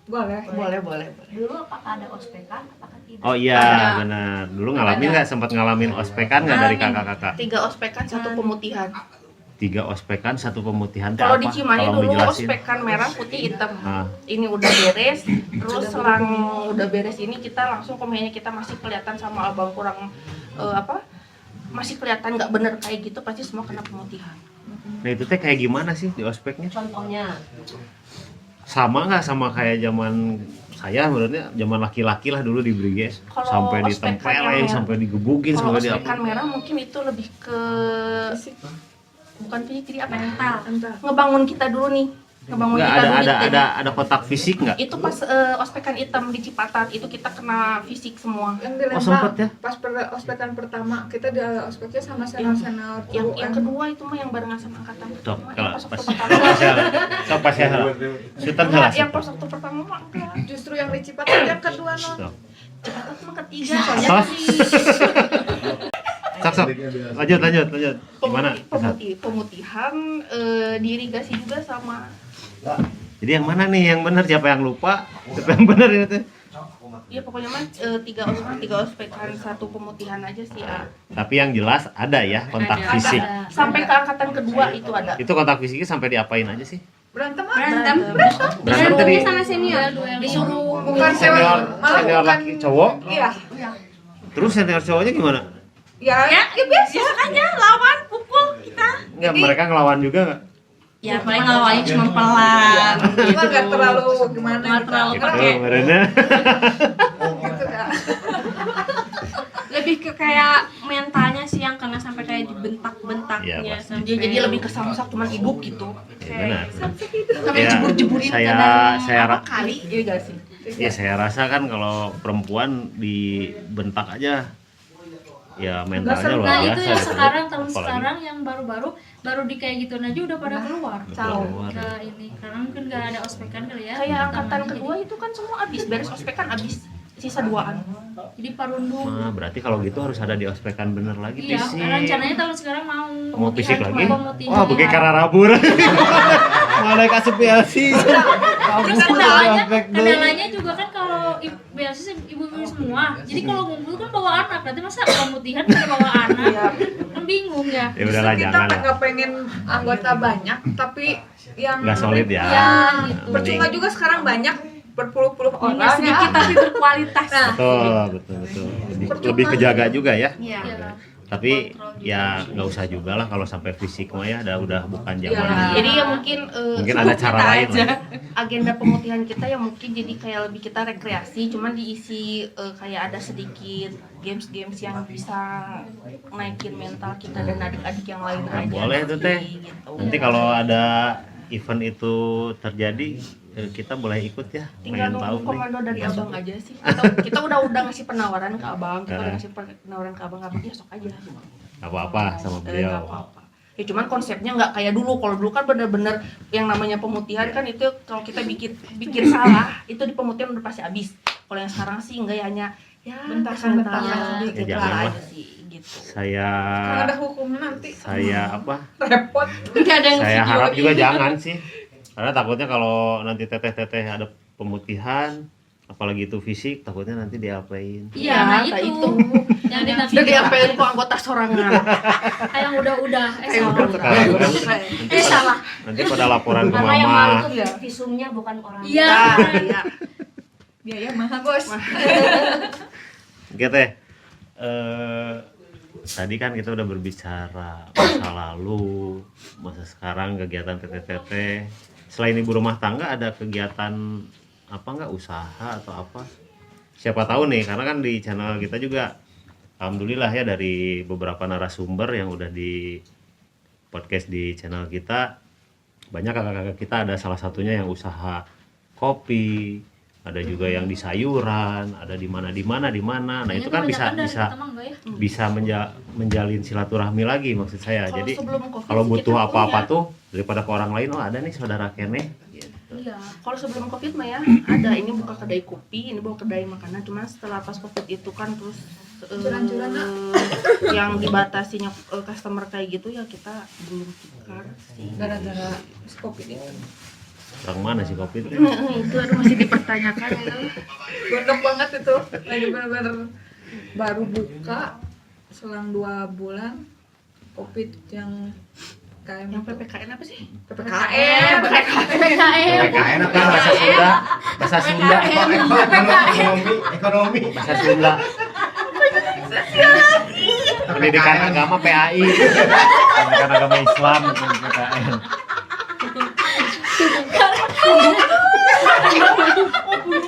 Boleh. Boleh. Dulu apakah ada ospekan? Apakah tidak? Oh iya, benar. Dulu ngalamin nggak? Sempat ngalamin ospekan nggak dari kakak-kakak? 3 ospekan 1 pemutihan. 3 ospekan, 1 pemutihan. Teh Kalau apa? di Cimahi Tolong dulu dijelasin. ospekan merah, putih, hitam. Ah. Ini udah beres, terus selang udah beres ini kita langsung komennya kita masih kelihatan sama abang kurang masih kelihatan nggak bener kayak gitu, pasti semua kena pemutihan. Nah itu teh kayak gimana sih di ospeknya? Contohnya. Sama nggak sama kayak zaman saya menurutnya zaman laki-laki lah dulu di Briges, Kalau sampai ospekan ditempelin, yang- sampai digebukin, Kalau sampai di ospekan merah mungkin itu lebih ke bukan fisik, jadi apa? Mental. Ngebangun kita dulu nih, ngebangun nggak kita dulu. ada kotak fisik nggak? Itu pas ospekan hitam di Cipatat itu kita kena fisik semua. Yang di Lembang, sempet ya? pas ospekan pertama kita di ospeknya sama senior-senior Yang kedua itu mah yang barengan sama angkatan Sok, pertama. kalau Yang pas pas waktu pertama. sok pas ya. Sutan Enggak, jelas. yang pas waktu pertama mah enggak. justru yang di Cipatat yang kedua non. Sok. Cipatat mah ketiga soalnya Sok. di Sok. Lanjut. Gimana? pemutihan diirigasi juga sama. Jadi yang mana nih yang benar, siapa yang lupa? Siapa yang benar ini teh? Ya pokoknya mah 3 ospekan 1 pemutihan aja sih ya. Tapi yang jelas ada ya kontak Ada. fisik. Sampai ke angkatan kedua itu ada. Itu kontak fisiknya sampai diapain aja sih? Berantem apa? Berantem. Berantem tadi Sama senior. Bukan senior malah senior bukan laki cowok, iya. terus senior cowoknya gimana? Ya biasa. Biasanya lawan pukul kita. Enggak, mereka ngelawan juga nggak? Ya paling ngelawannya cuma pelan. Cuma nggak terlalu gimana Nggak terlalu gitu. Itu mereka. Gitu ya. Lebih ke kayak mentalnya sih yang kena sampai kayak dibentak-bentaknya Iya, pasti. sampai Jadi lebih kesamsak cuman hidup gitu. Ya, benar. Sampai Ya, jebur-jeburin saya- kadang saya apa ra- kali, iya gak sih? Ya saya rasa kan kalau perempuan dibentak aja ya mentalnya luar Nah biasa. itu yang gitu. sekarang tahun Apalagi sekarang yang baru di kayak gitu aja udah pada keluar. keluar. Ke ini karena mungkin nggak ada ospekan kali ya. Kayak angkatan Pertamanya, kedua itu kan semua abis, beres ospek kan abis, sisa 2-an. jadi parundung. Nah, berarti kalau gitu harus ada di ospekan bener lagi Iya, fisik. rencananya tahun sekarang Mau fisik lagi? pemutihan. Wah, begini karena rabur. Mana kasih PLC. Terus kendalanya juga kan kalau biasanya ibu-ibu semua. Jadi kalau ngumpul kan bawa anak, berarti masa pemutihan pada bawa anak? Kan bingung ya. Ya udahlah Justru jangan kita lah. nggak pengen anggota banyak, tapi yang Nggak solid ya. Ya, gitu. percuma juga sekarang banyak berpuluh-puluh orang Punya sedikit ya. tapi berkualitas. Nah, Betul. Lebih kejaga juga ya. Iya. Iya. Tapi ya nggak usah juga lah kalau sampai fisik mah ya udah bukan zaman. Iya. Jadi ya mungkin Mungkin ada cara kita lain aja. lah. Agenda pemutihan kita ya mungkin jadi kayak lebih kita rekreasi, cuman diisi kayak ada sedikit games-games yang bisa naikin mental kita dan adik-adik yang lain Nah, aja. boleh tuh teh. Gitu. Nanti kalau ada event itu terjadi kita boleh ikut ya. Tinggal Pengen tahu nunggu nih. komando dari abang aja sih. Kita udah ngasih penawaran ke abang, kita udah ngasih penawaran ke abang ya sok aja. Nggak apa-apa sama Nggak beliau. apa-apa. Ya cuman konsepnya nggak kayak dulu. Kalau dulu kan bener-bener yang namanya pemutihan kan itu kalau kita bikin salah itu di pemutihan udah pasti habis. Kalau yang sekarang sih enggak ya hanya ya Bentak-bentak. sedikit Ya, lah jangan lah. aja sih gitu. Saya kalau ada hukumnya nanti apa? repot. Nggak ada yang Saya video harap ini. juga jangan sih. Karena takutnya kalau nanti teteh-teteh ada pemutihan, apalagi itu fisik, takutnya nanti diapain. Iya, nah nah itu. Yang di Jadi apa yang kok anggota sorangan? yang udah Sekarang kan salah. nanti pada laporan ke Karena yang malu mama. tuh visumnya bukan orang. Iya. Iya. Biaya mahal bos. Oke teh. Tadi kan kita udah berbicara masa lalu, masa sekarang, kegiatan teteh-teteh. Selain ibu rumah tangga ada kegiatan apa nggak, usaha atau apa? Siapa tahu nih, karena kan di channel kita juga alhamdulillah ya dari beberapa narasumber yang udah di podcast di channel kita, banyak kakak-kakak kita ada salah satunya yang usaha kopi, ada juga yang di sayuran, ada di mana. Nah, itu kan bisa menjalin silaturahmi lagi maksud saya. Kalau Jadi sebelum COVID kalau sih butuh kita apa-apa punya. tuh daripada ke orang lain, oh ada nih saudara Kene gitu. Iya. Kalau sebelum COVID mah ya ada, ini buka kedai kopi, ini buka kedai makanan. Cuman setelah pas COVID itu kan terus Curan-curan, yang dibatasinya customer kayak gitu ya kita belum tikar sih. Gara-gara covid itu. Orang mana sih kopi itu? Itu masih dipertanyakan ya. Gondok banget itu. Lagi bener-bener baru buka selang 2 bulan covid yang KM Yang PPKN apa sih? PPKM. PPKN apa bahasa Sunda? Bahasa Sunda. Ekonomi. Bahasa Sunda. Pendidikan agama PAI. Pendidikan agama Islam PPKN.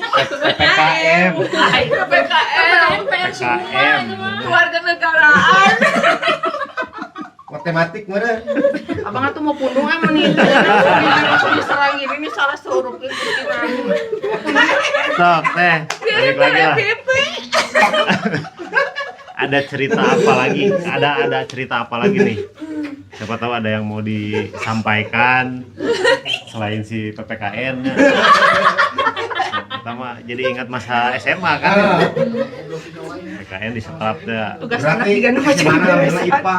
PPKM. PPKM. PR semua PKM. itu mah. Keluarga negaraan. Matematik mana? Abang tuh mau pundung emang nih. Langsung diserang ini salah seluruh pikiran. Sok teh, balik lagi lah. Ada cerita apa lagi? Ada cerita apa lagi nih? Siapa tahu ada yang mau disampaikan selain si PPKN-nya. Pertama jadi ingat masa SMA kan? PPKN disetrap dah. Tugas anak Berarti juga macam mana bela IPA?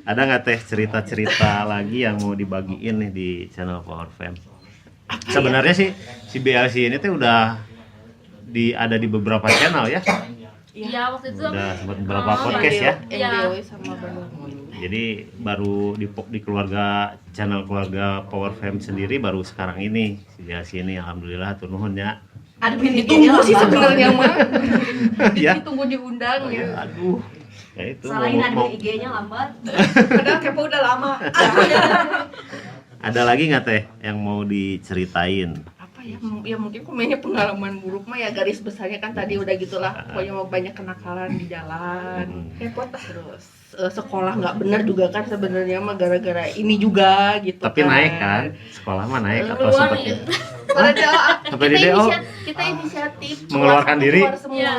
Ada nggak teh cerita-cerita lagi yang mau dibagiin nih di channel Power Fam? Sebenarnya sih si BLC ini tuh udah ada di beberapa channel ya. Iya, waktu itu Udah sempat beberapa Oh, podcast ya. NDW sama Bandung. Jadi baru di keluarga channel keluarga Power Fam sendiri baru sekarang ini si BLC ini alhamdulillah turun ya. admin ditunggu sih sebenarnya mah. Ya. Ditunggu diundang Oh, ya. ya, aduh. Ya itu Salahin mau- admin IG-nya lambat. Padahal kepo udah lama. ada lagi nggak teh yang mau diceritain? Apa ya? Ya mungkin komennya pengalaman buruk mah ya garis besarnya kan tadi udah gitulah. Pokoknya mau banyak kenakalan di jalan. Repot ah. Terus sekolah nggak benar juga kan sebenarnya mah gara-gara ini juga gitu. Tapi naik kan? Sekolah mah naik atau Keluar sempet nih. Pada doa sampai di DO Kita inisiatif Mengeluarkan keluar diri. semua. Iya.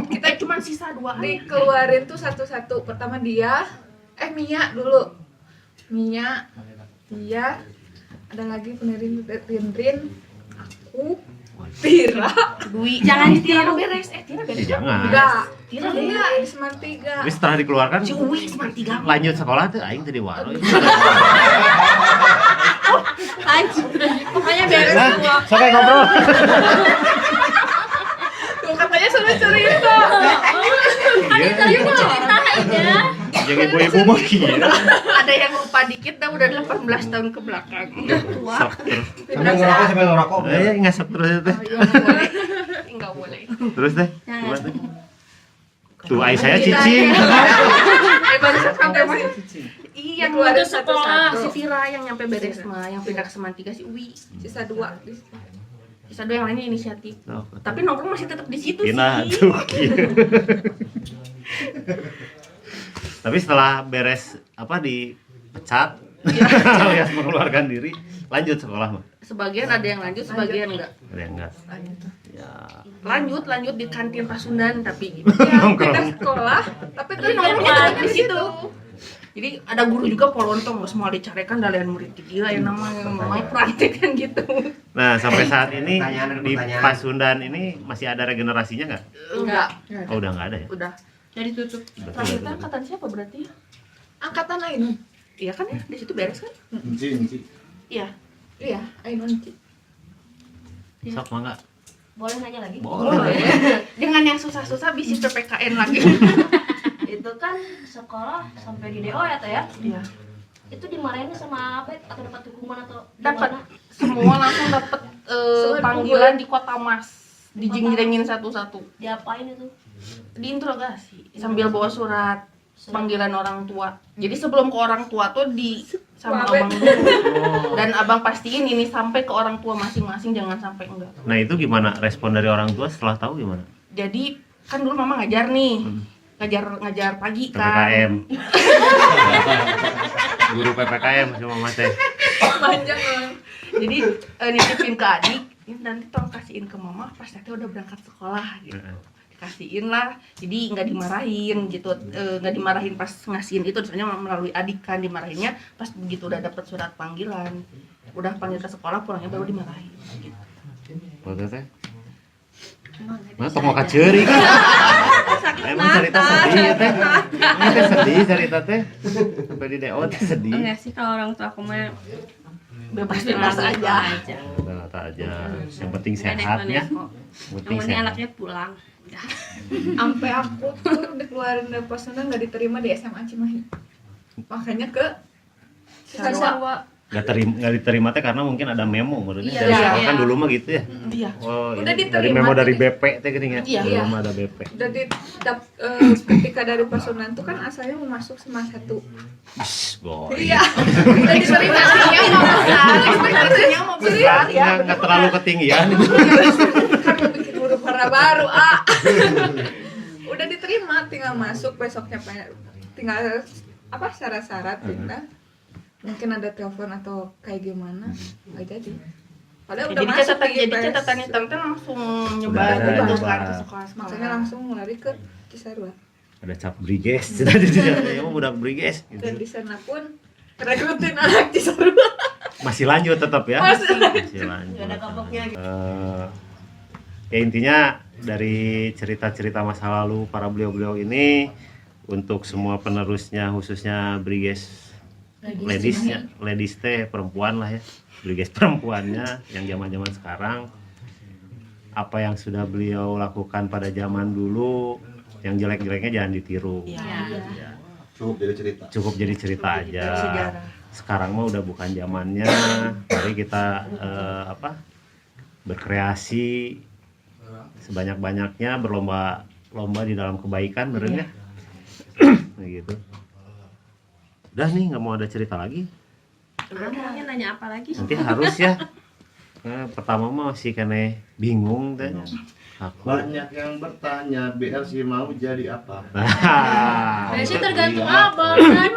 Kita cuma sisa 2 hari. dikeluarin tuh satu-satu. Pertama dia, Mia dulu. Mia, dia, ada lagi penirin Rin, aku, Tira. Dwi, jangan Tira beres. Tira beres. jangan. Enggak, Tira Tira beres. di Smart 3. Tapi setelah dikeluarkan Si Uwi cuma 3. lanjut sekolah tuh aing tadi waro. Pokoknya beres Nah, semua. sampai ngobrol. Tuh katanya sudah cerita. Iya. Jangan ibu-ibu mah kieu. Ada yang lupa dikit dah udah 18 tahun ke belakang. Tua. Sok terus. Sambil ngerokok sambil ngerokok. Eh, ngasap terus ya, teh. Enggak boleh. Terus teh. Gimana teh? Tuh ai saya cicing. Barusan sampai mana? Iya, yang Dikeluarin udah sekolah satu-satu. si Vira yang nyampe beres mah, yang pindah ke Seman 3 si Uwi. Sisa 2. Sisa 2 yang lainnya inisiatif. Oh, Tapi nongkrong masih tetap di situ Tina sih. tuh kieu. Tapi setelah beres apa dipecat alias mengeluarkan diri, lanjut sekolah mah. Sebagian ada yang lanjut, sebagian enggak. Ada yang enggak. Ya, Lanjut di kantin Pasundan tapi gitu. Kita nongkrong. sekolah, tapi tuh Nongkrongnya nongkrongnya tetap di situ. Jadi ada guru juga polontong, nggak semua dicarekan dalian murid gila yang namanya praktek kan gitu. Nah, sampai saat ini Pertanyaan, di pertanyaan. Pasundan ini masih ada regenerasinya nggak? Enggak, Oh, udah nggak ada ya? udah. Jadi tutup. Terakhir kita angkatan siapa berarti? angkatan Ainun. Iya kan ya, di situ beres kan? Enci. Iya. Iya, Ainun. Sok mangga. Boleh nanya lagi? Boleh. Dengan yang susah-susah bisa PPKN lagi. Itu kan sekolah sampai di DO ya teh ya? Iya. Itu dimarahinnya sama apa atau dapat hukuman atau Dapat gimana? semua langsung dapat Semua panggilan di Kota Mas. Dijingjrengin satu-satu. Diapain itu? Diinterogasi sambil bawa surat panggilan orang tua. Jadi sebelum ke orang tua tuh di sama Wabe. abang dulu. Dan abang pastiin ini sampai ke orang tua masing-masing, jangan sampai enggak. Nah, itu gimana respon dari orang tua setelah tahu gimana? Jadi kan dulu mama ngajar nih. Ngajar pagi kan. PPKM. Guru PPKM cuma Mama teh. Panjang loh. Jadi nitipin ke adik, ini nanti tolong kasihin ke mama pas teteh udah berangkat sekolah gitu. Dikasihin lah, jadi nggak dimarahin gitu, nggak dimarahin pas ngasihin itu, soalnya melalui adik kan dimarahinnya pas begitu udah dapet surat panggilan, udah panggil ke sekolah pulangnya baru dimarahin gitu. Betul teh. Nah, tong mau kaceuring. Emang cerita sedih ya teh. Ini teh sedih cerita teh. Sampai di DO teh sedih. Enggak sih kalau orang tua aku mah Bebas-bebas aja. Rata aja. Yang penting sehatnya. Yang Yang penting penting sehat. anaknya pulang. Udah. Sampai aku tuh dikeluarin dari Pasundan nggak diterima di SMA Cimahi. Makanya ke Cisarua. Nggak diterima teh karena mungkin ada memo menurutnya. Iya, Dari iya. sekolah kan dulu mah gitu ya. Iya. Oh, Udah ini dari diterima, memo dari tapi- BP teh gini ya. Iya. Belum ada BP. Udah ketika dari Pasundan tuh kan asalnya mau masuk SMA 1. Boy. Iya. Udah diterima Ekspektasinya mau besar, ekspektasinya mau besar ya. Nggak terlalu ketinggian. kan mau bikin huru hara baru udah diterima, tinggal masuk besoknya tinggal apa syarat-syarat kita mungkin ada telepon atau kayak gimana nggak jadi padahal udah Jadi masuk catatan, di jadi IPS. catatan hitam teh langsung Udah nyebar ada, gitu nyebar. kan ke sekolah. makanya langsung lari ke Cisarua Ada cap briges. Ya mau budak briges dan gitu. di sana pun rekrutin anak Cisarua Masih lanjut tetap ya. Masih. Masih lanjut. Nggak ada kapoknya gitu. Ya intinya dari cerita-cerita masa lalu para beliau-beliau ini untuk semua penerusnya khususnya Briges ladies teh perempuan lah ya, Briges perempuannya yang zaman-zaman sekarang, apa yang sudah beliau lakukan pada zaman dulu yang jelek-jeleknya jangan ditiru. Iya. Cukup jadi cerita. Cukup jadi cerita aja. Sejarah. Sekarang mah udah bukan zamannya. Mari kita berkreasi sebanyak-banyaknya berlomba-lomba di dalam kebaikan bener ya. Nah, gitu. Udah nih, nggak mau ada cerita lagi. Udah maunya nanya apa lagi? Nanti harus ya. Pertama mah masih kene bingung teh. Aku. Banyak yang bertanya BLC mau jadi apa? Nah, Ya sih tergantung abang kan.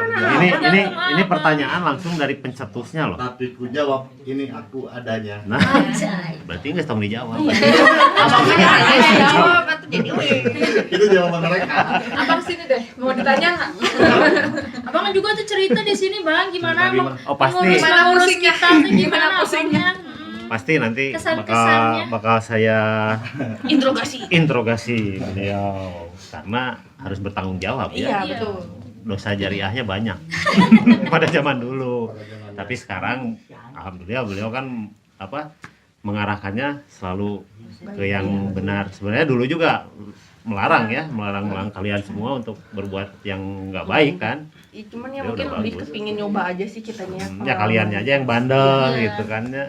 ini pertanyaan langsung dari pencetusnya loh. Tapi ku jawab ini aku adanya. Nah, berarti nggak tau dijawab. Jawab atau jadi Itu jawaban mereka. Abang sini deh, mau ditanya nggak? Abang kan juga tuh cerita di sini bang, gimana abang Oh pasti, mengurus pusingnya? kita tuh Gimana gimana pusingnya? abangnya. pasti nanti Kesan-kesannya. bakal saya interogasi. beliau karena harus bertanggung jawab Iya, ya. betul. Dosa jariahnya banyak pada zaman dulu. Tapi sekarang alhamdulillah beliau kan mengarahkannya selalu ke yang benar. Sebenarnya dulu juga melarang kalian semua untuk berbuat yang nggak baik kan. Cuman ya Ya mungkin udah lebih bagus. kepingin nyoba aja sih kitanya. Ya kaliannya aja yang bandel Iya. gitu kan ya.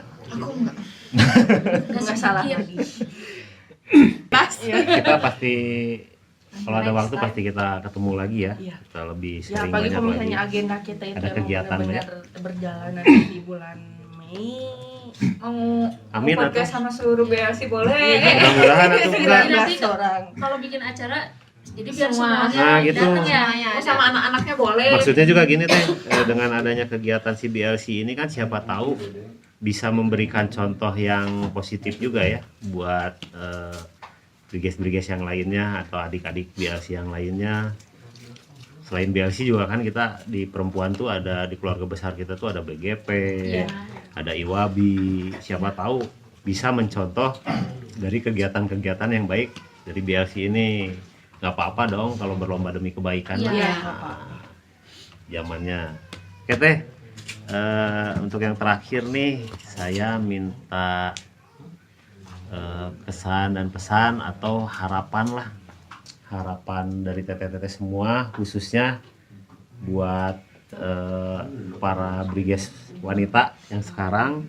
nggak salah lagi. Kita pasti kalau ada waktu pasti kita ketemu lagi ya. Iya. Kita lebih Ya sering apalagi banyak kalau lagi. misalnya agenda kita itu Ada emang kegiatan benar-benar berjalan nanti di bulan Mei. Mau Amin, podcast sama seluruh BLC boleh? Mudah-mudahan atau enggak. Nanti 19 orang. kalau bikin acara jadi biar Semua. semuanya Nah, gitu. datang ya. Oh, sama anak-anaknya boleh. Maksudnya juga gini teh, dengan adanya kegiatan si BLC ini kan siapa tahu bisa memberikan contoh yang positif juga ya buat briges-briges yang lainnya atau adik-adik BLC yang lainnya. Selain BLC juga kan kita di perempuan tuh ada di keluarga besar kita tuh ada BGP, ada IWABI. Siapa tahu bisa mencontoh dari kegiatan-kegiatan yang baik dari BLC ini. Nggak apa-apa dong kalau berlomba demi kebaikan. Iya. Zamannya. Oke teh, untuk yang terakhir nih saya minta kesan dan pesan atau harapan dari teteh-teteh semua khususnya buat para briges wanita yang sekarang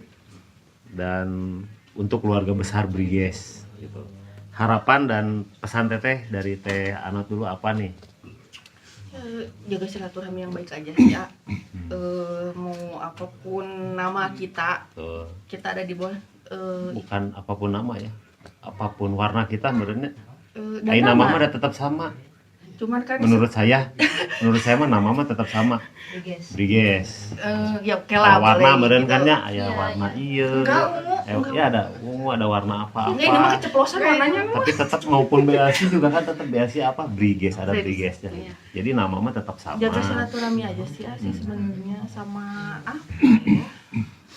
dan untuk keluarga besar briges gitu. Harapan dan pesan teteh dari Teh Anot dulu apa nih? Jaga silaturahmi yang baik aja sih ya. Mau apapun nama kita, Tuh, kita ada di bawah. bukan apapun nama ya, apapun warna kita menurutnya. Dan Nama mah udah tetap sama. Cuman kan Menurut saya mah nama mah tetap sama. Briges. ya oke lah. Warna boleh meureun gitu. kan nya aya warna ieu. Enggak, ungu. Ya ada ungu, ada warna Enggak, ini mah apa-apa. keceplosan warnanya. Tapi tetap maupun BLC juga kan tetap BLC apa? Briges, ada Briges, brigesnya. iya. Jadi nama mah tetap sama. Jaga silaturahmi aja sih ya sih sebenarnya sama apa ya?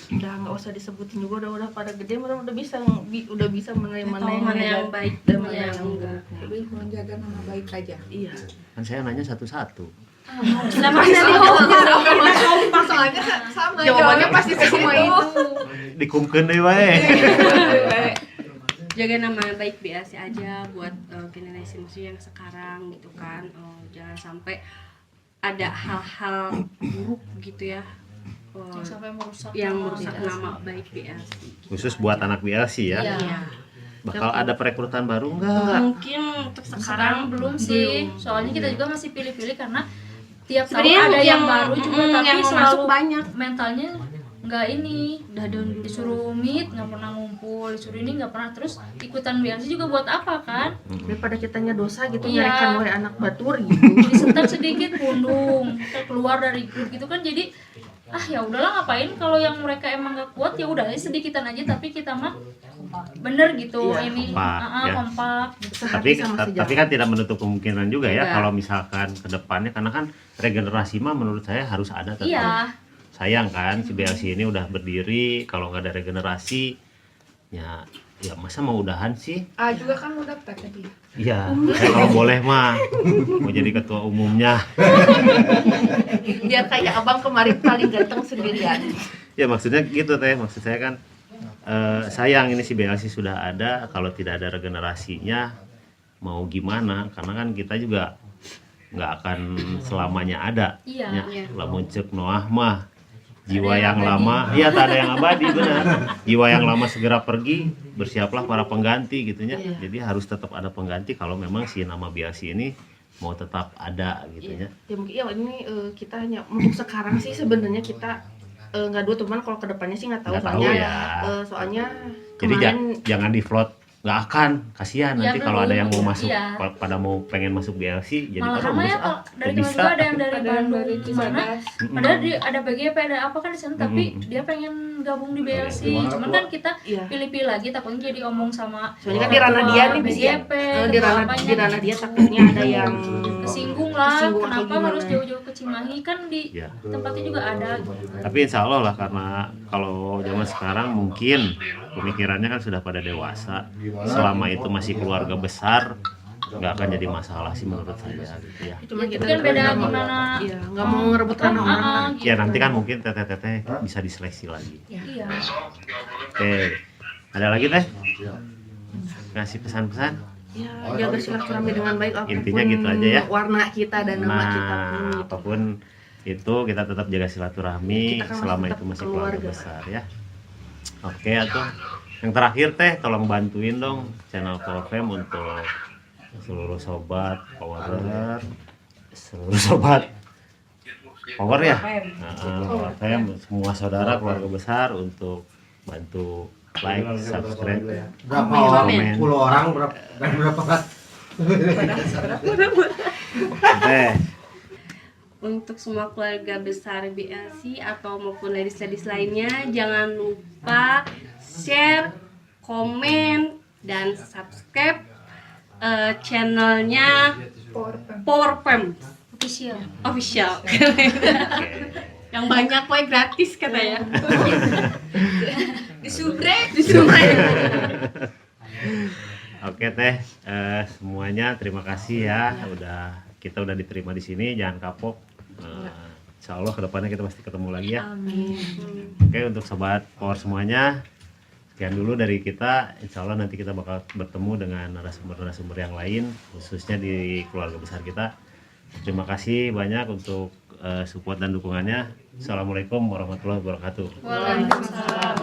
Udah nggak usah disebutin juga udah pada gede udah bisa menerima Tahu mana yang baik dan mana mana yang yang enggak. Lebih menjaga nama baik aja. Iya. Kan saya nanya satu-satu. Masalahnya sama. Jawabannya pasti semua itu. Dikumkeun deui wae. Jaga nama baik BLC aja buat generasi musuh yang sekarang gitu kan. Jangan sampai ada hal-hal buruk gitu ya Sampai merusak yang nama merusak BLC. nama baik BLC gitu. Khusus buat anak BLC ya. Iya. Bakal ada perekrutan baru enggak? Mungkin untuk Sekarang belum sih, soalnya kita juga masih pilih-pilih karena tiap tahun Sebenarnya ada yang yang baru juga tapi yang mau selalu masuk banyak. mentalnya nggak ini udah disuruh meet nggak pernah ngumpul, disuruh ini nggak pernah, terus ikutan BLC juga buat apa kan? Daripada kitanya dosa gitu Iya. nyarikan wae anak batur gitu. Disetel sedikit pundung keluar dari grup gitu kan, jadi ya udahlah ngapain kalau yang mereka emang nggak kuat ya udah sedikitan aja tapi kita mah bener gitu Iya, ini kompak, ya. kompak gitu. Tapi tapi kan tidak menutup kemungkinan juga ya Iya. kalau misalkan ke depannya karena kan regenerasi mah menurut saya harus ada tetap. Iya. Sayang kan si BLC ini udah berdiri kalau nggak ada regenerasi ya masa mau udahan sih? Juga kan udah tadi. Iya, saya kalau boleh mah mau jadi ketua umumnya. Biar kayak abang kemarin paling ganteng sendirian. Ya maksudnya gitu teh, maksud saya kan sayang ini si BLC sudah ada kalau tidak ada regenerasinya mau gimana, karena kan kita juga nggak akan selamanya ada. Iya. Ya, lamun ceuk Noah mah jiwa yang lama, iya tak ada yang abadi, benar. Jiwa yang lama segera pergi, bersiaplah para pengganti gitunya. Jadi harus tetap ada pengganti kalau memang si nama BLC ini mau tetap ada gitunya. Ya mungkin ya ini kita hanya untuk sekarang sih sebenarnya kita nggak dua teman, kalau kedepannya sih nggak tahu, Nggak tahu soalnya ya. Soalnya Jadi kemarin jangan di float, nggak akan, kasihan Ya, nanti kalau ada yang mau belum, masuk, iya. pada mau pengen masuk BLC, jadi Malahan orang mah ya bagus, kalau dari kok teman juga ada yang dari Ada yang Bandung dari gimana, Cisadas. padahal ada BGP ada apa kan di sana, tapi dia pengen gabung di BLC, cuman kan kita Iya. pilih-pilih lagi takutnya jadi omong sama soalnya kan di ranah dia nih bisa BGP, di ranah dia takutnya ada yang kesinggung lah, Kesinggung atau kenapa gimana. harus jauh-jauh ke Cimahi, kan di Ya. tempatnya juga ada. Tapi insya Allah lah, karena kalau zaman sekarang mungkin pemikirannya kan sudah pada dewasa, selama itu masih keluarga besar nggak akan jadi masalah sih menurut saya gitu ya. cuma Itu kita kan beda nggak mau- gimana. iya, nggak mau ngerebut ranah orang kan. Ya nanti kan mungkin teteh-teteh bisa diseleksi lagi. Iya. Oke, ada lagi teh? Ngasih pesan-pesan? Ya, jaga silaturahmi dengan baik apapun Intinya gitu aja ya. warna kita dan nama kita pun Nah, gitu. apapun itu kita tetap jaga silaturahmi Kita kan selama masih itu tetap masih keluarga keluarga. besar ya. Oke, atuh. Yang terakhir teh, tolong bantuin dong channel Powerfam untuk seluruh sobat Power, seluruh sobat Power ya. Powerfam, semua saudara keluarga besar untuk bantu like, subscribe, Berapa komen. 10 orang berapa Teh. Untuk semua keluarga besar BLC atau maupun ladies-ladies lainnya, jangan lupa share, komen, dan subscribe channelnya Powerfam Official. Official. Yang banyak kue gratis katanya. Disubrek. Oke teh, semuanya terima kasih ya, kita udah diterima di sini, jangan kapok. Insya Allah kedepannya kita pasti ketemu lagi ya. Oke, untuk sobat Power semuanya, sekian dulu dari kita. Insya Allah nanti kita bakal bertemu dengan narasumber-narasumber yang lain, khususnya di keluarga besar kita. Terima kasih banyak untuk support dan dukungannya. Assalamualaikum warahmatullahi wabarakatuh. Waalaikumsalam.